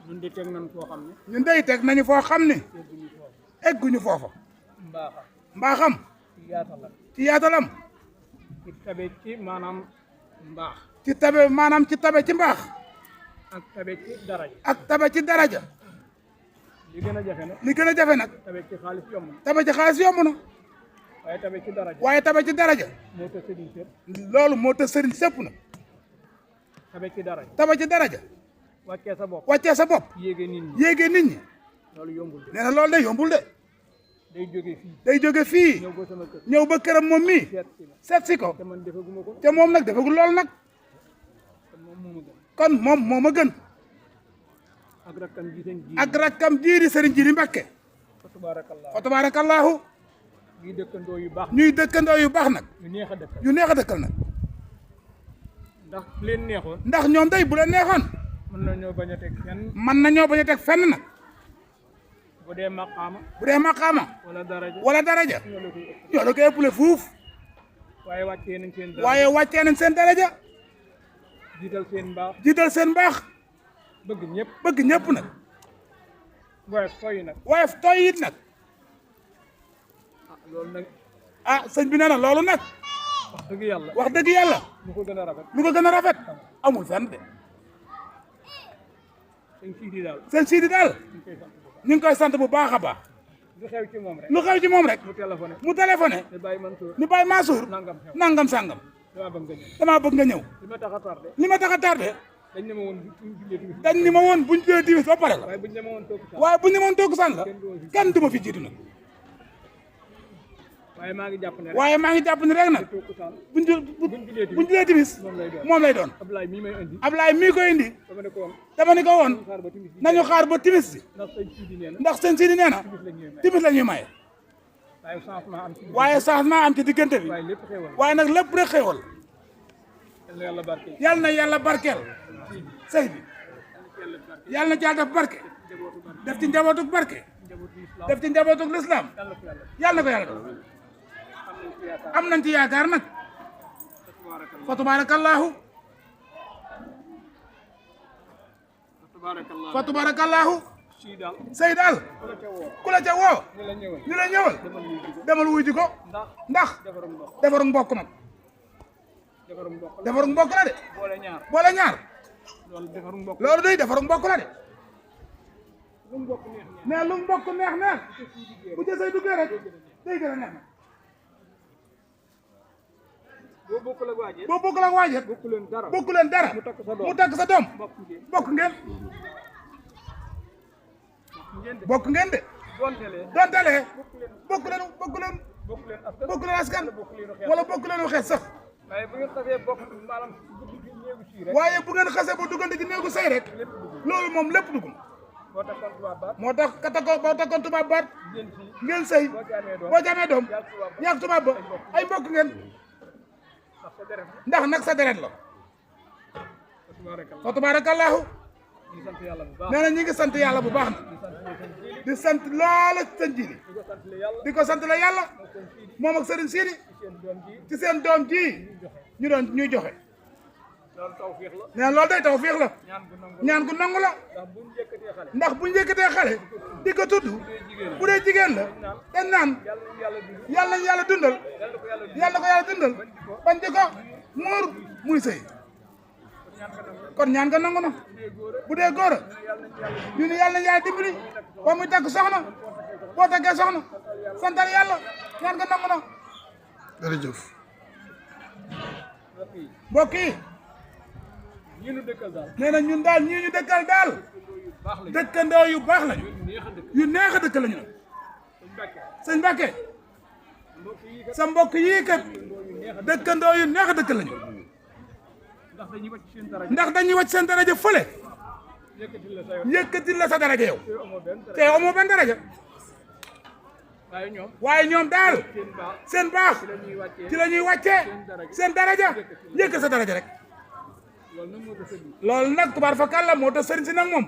ñun de teg nañ foo xam ne. ñun day teg nañu foo xam ni tegguñu foofu. egguñu foofa mbaaxam. mbaaxam ci yaatalam. ci yaatalam ci tabe ci maanaam mbaax. ci tabe maanaam ci tabe ci mbaax ak tabe ci daraja. ak tabe ci daraja li gën a jafe nag. li gën a jafe nag tabe ci xaalis yomb na. tabe ci xaalis yomb na waaye tabe ci daraja. waaye tabe ci daraja moo tax sëriñ sëpp. loolu moo tax sëriñ sëpp na tabe ci daraja. tabe ci daraja wàccee sa bopp. wàccee sa bopp yéege nit ñi. yéegee nit ñi loolu yombul de. nee na loolu de yombul de day jóge fii. day jóge fii ñëw ba sama kër. ñëw ba këram moom mii seet si la. seet si ko te man defaguma ko. te moom nag defagul loolu nag kon moom moo ma gën. kon moom moo ma gën ak rakkam ji sëñ ji. ak rakkam jiiri sëriñ Jiri Mbàkke fa tabarakallah. fa tabarakallahu ñuy dëkkandoo yu baax. ñuy dëkkandoo yu baax nag yu neex a dëkkal. yu neex a dëkkal nag ndax leen neexoon. ndax ñoom day bu leen neexoon mën nañoo bañ a teg fenn. mën nañoo bañ a teg fenn nag bu dee maqaama. bu dee maqaama wala daraja. wala daraja ñoo la koy ëpp. yoo la koy ëppale fuuf waaye wàccee nañ seen daraja. waaye wàccee nañ seen daraja jiital seen mbaax. jiital seen mbaax bëgg ñëpp. bëgg ñëpp nag waaye fooy nag. waaye tooy it nag ah loolu nag ah sëñ bi nee na loolu nag wax dëgg yàlla. wax dëgg yàlla lu ko gën a rafet. lu ko gën a rafet amul fenn de sëñ Sidi daal. sëñ Sidi daal ñu ngi koy sant bu baax. ñu ngi koy sant bu baax a baax lu xew ci moom rek. lu xew ci moom rek mu téléphoné. mu téléphoné ne bàyyi Mansour. ni Baye Mansour nangam xew. nangam sàngam damaa bëgg nga ñëw. damaa bëgg nga ñëw li ma tax a tardé. li ma tax a tardé dañ ne ma woon buñ jullee timis. dañ ni ma woon buñ jëlee timis ba pare la waaye buñ ne ma woon toog sax. waaye buñ ne ma woon togg sàn la kenn du ma fi jiitu nag waaye maa ngi jàpp ne rek. waaye maa ngi jàpp ni rek nag toog saan. buñ jëlee timis moom lay doon Ablaye mii may indi. Ablaye mii koy indi dama ne ko woon. dama ni ko woon xaar ba timis bi. nañu xaar ba timis bi ndax sëñ Sidi nee na. ndax sëñ Sidi nee na timis la ñuy may. timis la ñuy maye waaye changement am ci. waaye changement am ci diggante bi waaye lépp xewal. waaye nag lépp rek xéwal yal na yàlla barke. yàlla na yàlla barkeel sëy bi yàlla na jàll def barke def ci njabootuk barke def ci njabootuk lislaam yàlla na ko yàlla def am nañ ci yaakaar nag fa tabarakallahu fa tabarakallahu sii daal. sëy daal ku la ca woo ñu la ñëwal. ñu la ñëwal demal wuy ji ko ndax defarum ndox. defaru mbokk nag defarum ndox. defaru mbokk la de boole ñaar. boole ñaar loolu defarum ndox. loolu day defaru mbokk la de lu mu bokk neex neex. mais lu mbokk neex neex bu ca say duggee rek day gën a neex nag boo bokkul ak waajee. boo bokkul ak waajet bokku leen dara. bokku leen dara mu takk sa doom. mu takk sa doom bokk ngeen. bokk ngeen ngeen de. bokk ngeen de dontelee. dontelee bokku leen bokku leen askan. bokku leen askan bokku leen xeet. wala bokku leen xeet sax waaye bu ngeen xasee bokk maanaam guddi gi néegu sii rek. waaye bu ngeen xasee ba duggante ci néegu sëy rek loolu moom lépp dugg na boo takkoon tubaab baat. moo tax ka takko boo takkoon tubaab baat ngeen fii. ngeen sëy boo ci amee doom. boo ci amee doom yàgg tubaab ba. yàgg tubaab ba ay mbokk ngeen ndax sa deret. ndax nag sa deret la tabarakallah. fa tabarakallahu ñu sant yàlla bu baax. nee na ñi ngi sant yàlla bu baax na di sant loola sëñ Jili di ko sant la yàlla. di ko sant la yàlla moom ak sëriñ Sidi seen doom ji. ci seen doom ji ñu doon ñuy joxe loolu tawfiix la. nee na loolu day tawfiix la ñaan gu nangu. ñaan gu nangu la ndax buñ yëkkatee xale. ndax bu njëkkatee xale di ko tudd bu dee jigéen la dañ naan yàlla nañu yàlla dund. yàlla nañu yàlla dundal yàlla ko yàlla dundal bañ di ko muur muy sëy kon ñaan nga nangu na bu dee góor ñu ne yàlla na yàlla dimbali ba muy takk soxna boo takkee soxna santal yàlla ñaan nga nangu na jërëjëf mbokk yi nee na ñun daal ñii ñu dëkkal daal dëkkandoo yu baax lañu yu neex a dëkk lañu sëñ Mbàkke sa mbokk yii kat dëkkandoo yu neex a dëkk lañu ndax dañuy wàcc seen daraja fële yëkkatil la sa daraja yow te amoo benn daraja waaye ñoom daal seen baax ci la ñuy wàccee seen daraja yëkk sa daraja rek loolu nag tubaar fa kàlla moo tax sëriñ si nag moom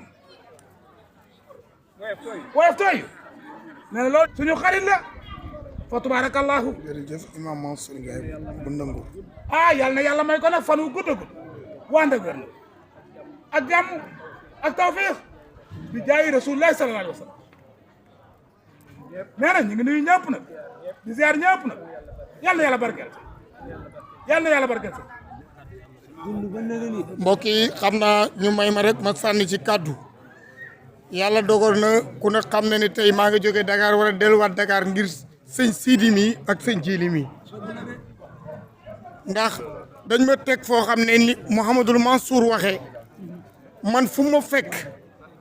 woyof tooy nee na loolu suñu xarit la fa tubaarakallahu jërëjëf imam Mansour Ndiaye bu nangu yàlla na yàlla may ko nag fan wu gudd a gudd wànd ak wér ak jàmm ak tawfiix di jaayi rasulullah sallallahu alayhi wa sallam nee na ñu ngi nuyu ñëpp nag di ziar ñëpp nag yàlla na yàlla barkeel yàlla na yàlla barkeel mbokk yi xam naa ñu may ma rek ma sànni ci kàddu yàlla dogal na ku ne xam na ni tey maa ngi jógee Dakar wala delluwaat Dakar ngir sëñ Sidi mi ak sëñ Jili mi ndax dañ ma teg foo xam ne ni Mouhamadul Mansour waxee man fu ma fekk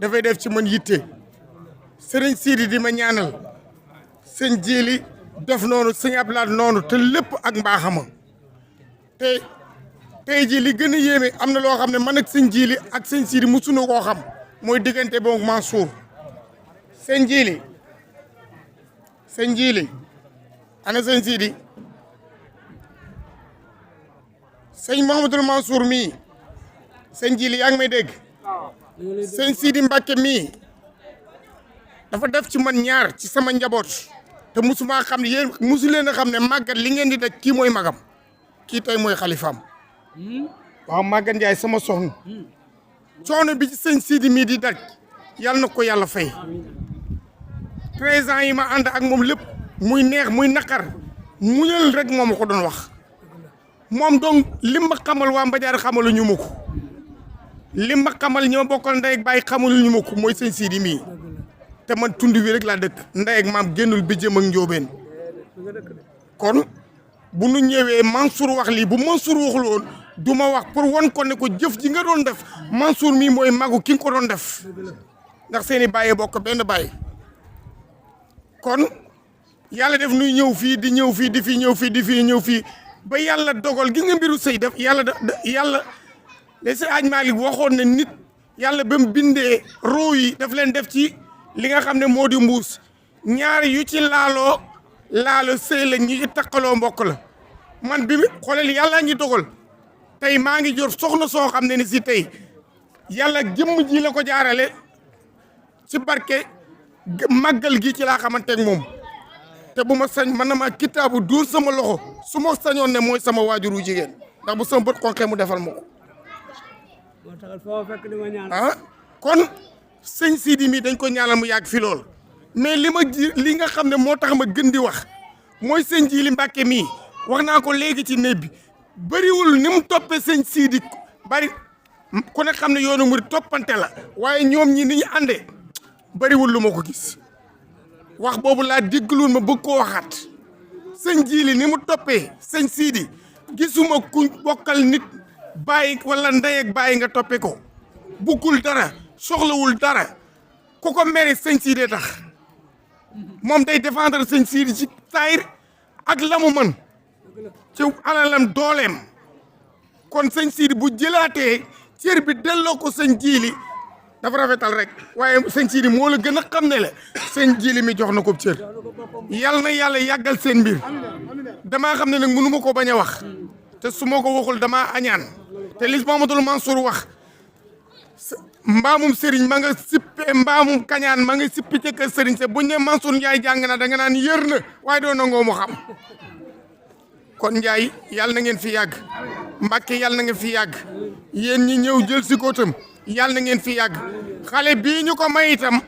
dafay def ci man yitte sëriñ Sidi di ma ñaanal sëñ Jili def noonu sëñ Ablaat noonu te lépp ak mbaaxama te tey jii li gën a yéeme am na loo xam ne man ak sëñ Jili ak sëñ Sidi musunu koo xam mooy diggante boobu Mansour sëñ Jili ana sëñ Sidi sëñ Mouhamadul Mansour mii sëñ Jili yaa ngi may dégg sëñ Sidi Mbacke mii dafa def ci man ñaar ci sama njaboot te musuma xam ne yéen musu leen a xam ne màggat li ngeen di daj kii mooy magam kii tey mooy xalifaam waaw Maguette Ndiaye sama soxna coono bi ci sëñ Sidi mii di daj yàlla na ko yàlla fay 13 ans yi ma ànd ak moom lépp muy neex muy naqar muñal rek moom ko doon wax moom donc lim ma xamal waa Mbadiar xamalu ñu ma ko lim ma xamal ñi ma bokkal ndey ak baay xamalu ñu ma ko mooy sëñ Sidi mii te man tund wi rek laa dëkk ndey ak maam génnul bi jëm ak njóobeen kon bu nu ñëwee Mansour wax lii bu Mansour waxul woon du ma wax pour won ko ne ko jëf ji nga doon def Mansour mii mooy magu ki nga ko doon def ndax seeni bàyyee bokk benn bàyyi kon yàlla def nuy ñëw fii di ñëw fii di fi ñëw fii di fi ñëw fii ba yàlla dogal gis nga mbiru sëy def yàlla les si aj Malick waxoon ne nit yàlla ba mu bindee roo yi daf leen def ci li nga xam ne moo di mbuus ñaari yu ci laalo sëy la ñi takkaloo mbokk la man bi mi xoolal yàlla ngi dogal tey maa ngi jor soxna soo xam ne ni si tey yàlla jëmm ji la ko jaarale ci barke màggal gi ci laa xamante ak moom te bu ma sañ man na ma kitaabu duur sama loxo su ma sañoon ne mooy sama waajuru jigéen ndax bu sama bët xonqee mu defal ma ko kon sëñ Sidi mi dañ ko ñaanal mu yàgg fi lool mais li nga xam ne moo tax ma gën di wax mooy sëñ Jili Mbàkke mii wax naa ko léegi ci néeg bi bëriwul ni mu toppee sëñ Sidi bari ku ne xam ne yoonu murid toppante la waaye ñoom ñi ni ñu àndee bëriwul lu ma ko gis wax boobu laa déggluun ma bëgg koo waxaat sëñ Jili ni mu toppee sëñ Sidi gisuma ku bokkal nit bàyyi wala ndey ak bàyyi nga toppee ko buggul dara soxlawul dara ku ko mere sëñ Sidi tax moom day défendre sëñ Sidi ci saayir ak la mu mën ci alalam dooleem kon sëñ Sidi bu jëlaatee cër bi delloo ko sëñ Jili dafa rafetal rek waaye sëñ Sidi moo la gën a xam ne la sëñ Jili mi jox na ko cër yal na yàlla yàggal seen mbir damaa xam ne nag mënu ma ko bañ a wax te su ma ko waxul damaa añaan te li Mamadou Mansour wax mbaamum sëriñ ma nga sippe mbaamum kañaan ma nga sippi ca kër sëriñ se buñ ne Mansour Ndiaye jàng na da nga naan yër na waaye doo nangoo mu xam kon Ndiaye yàlla na ngeen fi yàgg Mbàkke yàlla na ngeen fi yàgg yéen ñi ñëw jël si ko tam yàlla na ngeen fi yàgg xale bii ñu ko may itam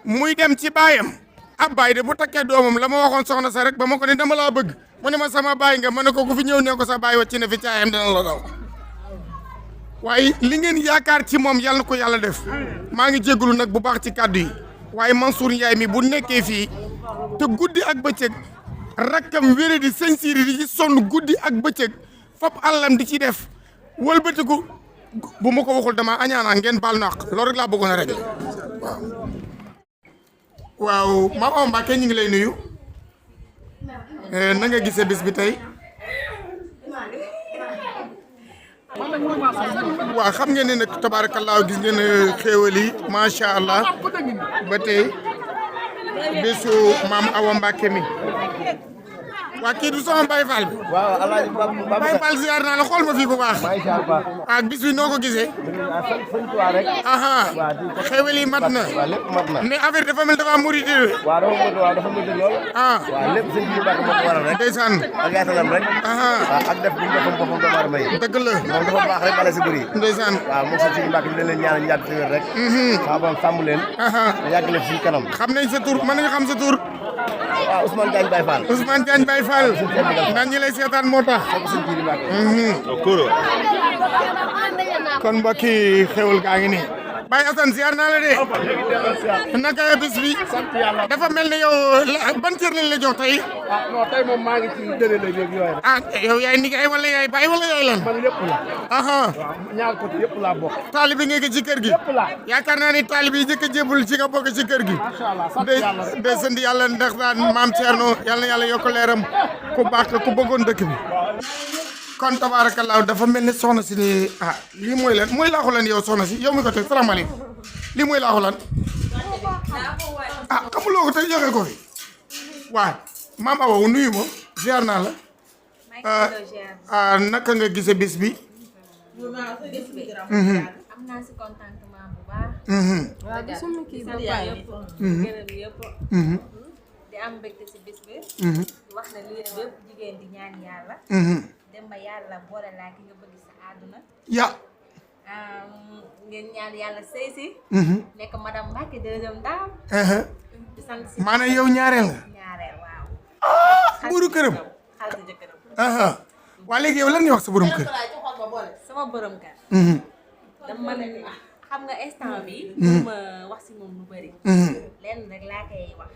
muy dem ci baayam ab baay de bu takkee doomam la ma waxoon soxna sa rek ba ma ko ne dama laa bëgg mu ne ma sama baay nga ma ne ko ku fi ñëw ne ko sa baay wàcc na fi caayam dana la daw waaye li ngeen yaakaar ci moom yàlla na ko yàlla def maa ngi jégalu nag bu baax ci kàddu yi waaye Mansour Ndiaye mi bu nekkee fii te guddi ak bëccëg rakkam wéré di sëñ Sidi di ci sonn guddi ak bëccëg fop àllam di ci def wëlbatiku bu ma ko waxul dama añaana ngeen baal naq loolu rek laa bëggoon a régler waaw Mame Awa Mbacké ñu ngi lay nuyu na nga gisee bis bi tey waaw xam ngeen ne nag tabaarakallaa gis ngeen xéewal yi macha allah ba tey bésu Mame Awa Mbacké mi waa kii du sama Baye Fall bi. waaw alaaji Baye Fall ziar naa la xool ma fii bu baax. macha allah. ak bis bi noo ko gisee. sant waa rek. xéewal yi mat na. waaw lépp mat na. mais affaire dafa mel dafa murid. waaw dafa mën lool. waaw lépp sëñ bi baax moo ko waral rek. ndeysaan. ak yaatalam rek. waaw ak def bu ñu defoon boppam doomu aadama yi. dëgg la moom dafa baax rek bala si bëri. ndeysaan. waaw moom sëñ bi Mbàkke bi leen ñaanal ñu yàgg si wér rek. waaw bon sàmm leen. yàgg leen si kanam. xam nañ sa tur mën nañu xam sa tur. waaw Ousmane Diagne Baye Fall. Ousmane Diagne Baye Fall. ndax ñi lay seetaan moo tax. kon mbokk yi xewul gaa ngi nii. Baye Assane ziar naa la de. naka bis bi. dafa mel ne yow ban cër lañ la jox tey. non tey moom maa ngi ci dëre la yooyu rek. yow yaay nijaay wala yaay baay wala yaay lan. man lépp la. waaw ñaar côté yëpp laa bokk. taalibi nga ci kër gi. lépp la. yaakaar naa ni taalibi yi njëkk a jébul ci nga bokk ci kër gi. macha allah sant yàlla rek. de sant yàlla ndax daan maam Thierno yàlla na yàlla yokk leeram ku baax ku bëggoon dëkk bi. kon tabaarakallaa dafa mel ni soxna si ni lii mooy lan mooy laaxu lan yow soxna si yow mi ko teg salaamaaleykum lii mooy laaxu lan xamuloo ko tey joxe ko fi waaw Mame Awa nuyu ma ziar naa la naka nga gise bis bi am naa si contentement bu baax waaw gisuma kii ba pare gërëm yëpp di am mbégte si bis bi wax ne lii bépp jigéen di ñaan yàlla dem ba yàlla boole laa ki nga bëgg sa àdduna ngeen ñaan yàlla sëy si nekk madame Mbacké deuxième dame di sant si maanaam yow ñaareel nga ñaareel waaw buuru këram xaritu jëkkëram waa léegi yow lan nga wax sa borom kër sama borom kër dama xam nga instant bi ma wax si moom lu bëri lenn rek laa koy wax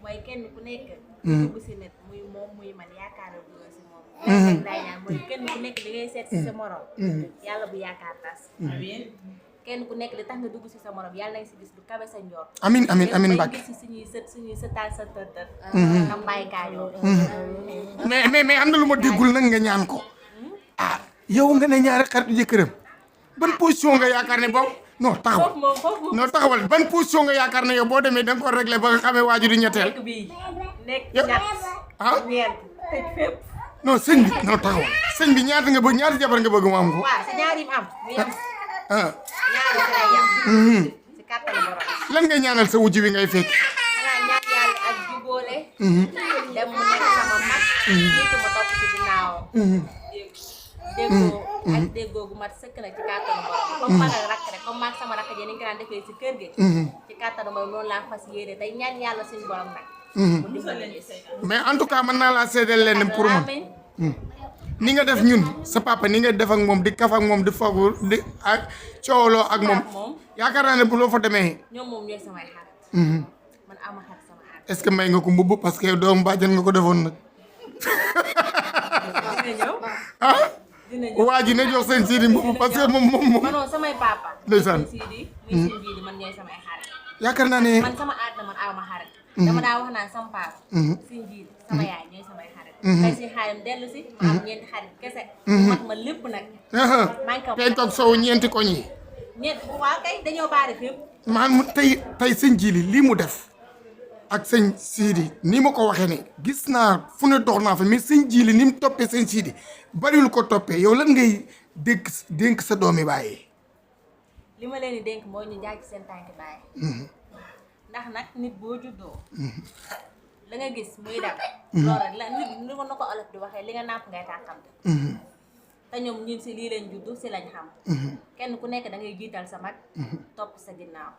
mooy kenn ku nekk dugg si nit muy moom muy man yaakaar la dugg si moom rek laay ñaan mooy kenn ku nekk li ngay seet si sa morom yàlla bu yaakaar tas kenn ku nekk li tax nga dugg si sa morom yàlla nañ si gis lu kawe sa njort amin amin amin Mbacké gis si suñuy sëtaal sa tëtët am bàyyi kaayoo mais am na lu ma déggul nag nga ñaan ko yow nga ne ñaari xaritu jëkkëram ban position nga yaakaar ne boobu non taxawal non taxawal ban position nga yaakaar ne yow boo demee da nga ko réglé ba nga xamee waajur yi ñetteel nekk ñett ñeent tëj fépp non sëñ bi non taxawal sëñ bi ñaata nga bëgg ñaata jabar nga bëgg mu am ko waaw si ñaari am mu yem ñaari si lay yem si kàttanu borom lan ngay ñaanal sa wujj bi ngay fekk xanaa ñaan yàlla ak jubóole dem mu nekk sama mag jiitu ma topp si ginnaaw déggoo ak déggoo gu mat sëkk nag ci kàttanu borom comme mag ak rakk rek comme mag sama rakk ji ni ñu ko daan defee si kër gi ci kàttanu borom noonu laa fas yéene tey ñaan yàlla suñu borom nag mu dimbali mais en tout cas mën naa laa seedeel leen pour man ni nga def ñun sa papa ni nga def ak moom di kaf ak moom di fogu di ak coowloo ak moom yaakaar naa ne bu loo fa demee ñoom moom ñooy samay xarit man ama xarit sama xarit est-ce que may nga ko mbubb parce que doomu bàjjan nga ko defoon nag waa ji ne jox seen Sidi mbubb parce que moom non samay papa ndeysaan Sidi muy seen Sidi man ñooy samay xarit yaakaar naa ne man sama àdduna man awma xarit dama daa wax naan sama papa seen Sidi sama yaay ñooy samay xarit tey si xaarim dellu si ma am ñeenti xarit kese mat ma lépp nag tey toog sow ñeenti koñ yi ñeent waaw kay dañoo baari fépp maanaam tey sëñ Jili lii mu def ak sëñ Sidi ni ma ko waxee ne gis naa fu ne dox naa fa mais sëñ Jili ni mu toppee sëñ Sidi bariwul ko toppee yow lan ngay dénk sa doomi bàyyi li ma leen di dénk mooy ñu jaay ci seen tànki bàyyi ndax nag nit boo juddoo la nga gis muy dem loolu la nit ni ko na ko olof di waxee li nga nàmp ngay tàkkamte te ñoom ñun si lii leen juddu si lañ xam kenn ku nekk da ngay jiital sa mag topp sa ginnaaw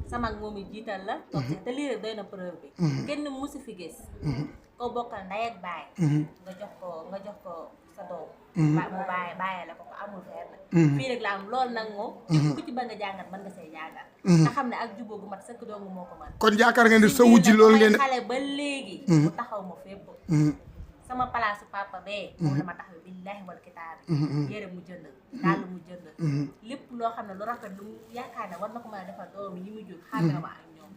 sa mag moom it jiital la topp sa te lii rek doy na preuve bi kenn musu fi gis koo bokkal ndey ak baay nga jox ko sa doom mu bàyyi la ko amul fenn fii rek la am loolu nag moom ku ci bëgg a jàngat mën nga see jàngat nga xam ne ak jubóo gu mat sëkk dong moo ko mën kon yaakaar nga ni sa wujji loolu ngeen xale ba léegi mu taxaw ma fépp sama place papa bee moom la ma taxaw billahi wal kitaab yére mu jënd dàll mu jënd lépp loo xam ne lu rafet lu yaakaar ne war na ko mën a defal doom yi mu jur xàmmee ma ak ñoom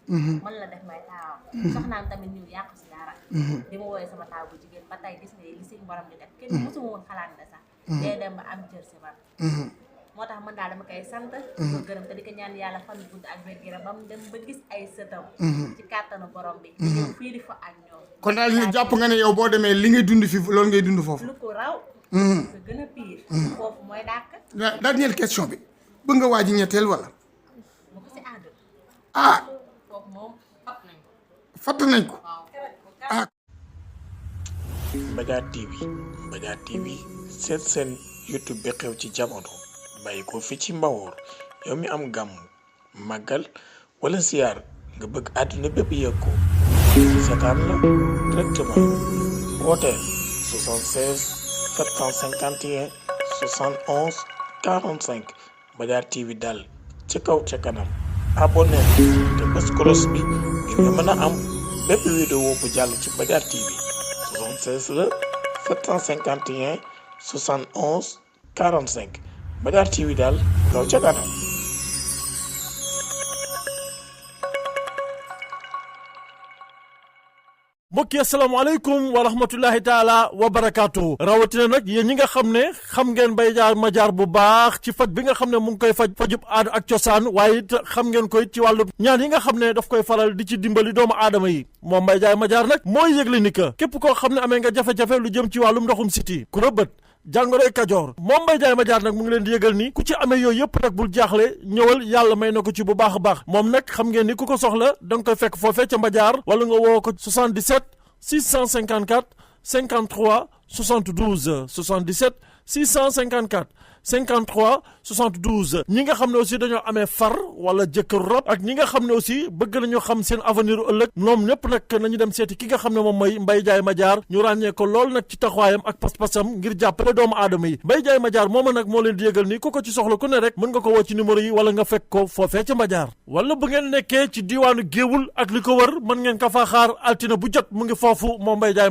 mën la def may taawam soxnaam tamit ñëw yàqu si dara di ma wooyee sama taaw bu jigéen ba tey gis nga li suñ borom di def kenn mosuma woon xalaat ne sax day dem ba am cër si man moo tax man daal dama koy sant ko gërëm te di ko ñaan yàlla fan gudd ak wér-gu-yaram ba mu dem ba gis ay sëtam ci kàttanu borom bi ñëw fii di fa ak ñoom kon daal ñu jàpp nga ne yow boo demee li ngay dund fi loolu ngay dund foofu lu ko raw ko gën a pire foofu mooy dàkk dernière question bi bëgg nga waa ji ñetteel wala bu ko si àdd foofu moom fatt nañ ko Mbadiar TV seet seen YouTube bi xew ci jamono bàyyi ko fi ci Mbawoor yow mi am gàmm màggal wala siyaar nga bëgg àdduna bépp yëg ko seetaan la directement wooteel 76 751 71 45 Mbadiar TV daal ci kaw ca kanam abonné te bés cloche bi ngir nga mën a am bépp vidéo bu jàll ci Mbadiar TV 76 la 751 71 45 Mbadiar TV daal kaw ca kanam. mbokk yi asalaamaaleykum wa rahmatullahi taala wa barakaatu rawatina nag yéen ñi nga xam ne xam ngeen Mbaye Diar Madiar bu baax ci faj bi nga xam ne mu ngi koy fajub aada ak cosaan waaye it xam ngeen koy ci wàllu ñaan yi nga xam ne daf koy faral di ci dimbali doomu aadama yi moom Mbaye Diar Madiar nag mooy yëgle ni que képp koo xam ne amee nga jafe-jafe lu jëm ci wàllum ndoxum siti ku rëbët jàngoroy kajoor moom Mbaye Diar Madiar nag mu ngi leen di yëgal ni ku ci amee yooyu yëpp nag bul jaaxle ñëwal yàlla may na ko ci bu baax a baax moom nag xam ngeen ni ku ko soxla da nga koy fekk foofee ca Madiar wala nga woo ko 77 654 53 72 77 654 53 72 ñi nga xam ne aussi dañoo amee far wala jëkkër rob ak ñi nga xam ne aussi bëgg nañu xam seen avenir ëllëg ñoom ñëpp nag nañu dem seeti ki nga xam ne moom mooy Mbaye Diar Madiar ñu ràññee ko lool nag ci taxawaayam ak pas-pasam ngir jàppale doomu aadama yi Mbaye Diar Madiar mooma nag moo leen di yëgal ni ku ko ci soxla ku ne rek mën nga ko woo ci numéro yi wala nga fekk ko foofee ca Madiar wala bu ngeen nekkee ci diiwaanu Géewul ak li ko wër mën ngeen ko faa xaar altine bu jot mu ngi foofu moom Mbaye Diar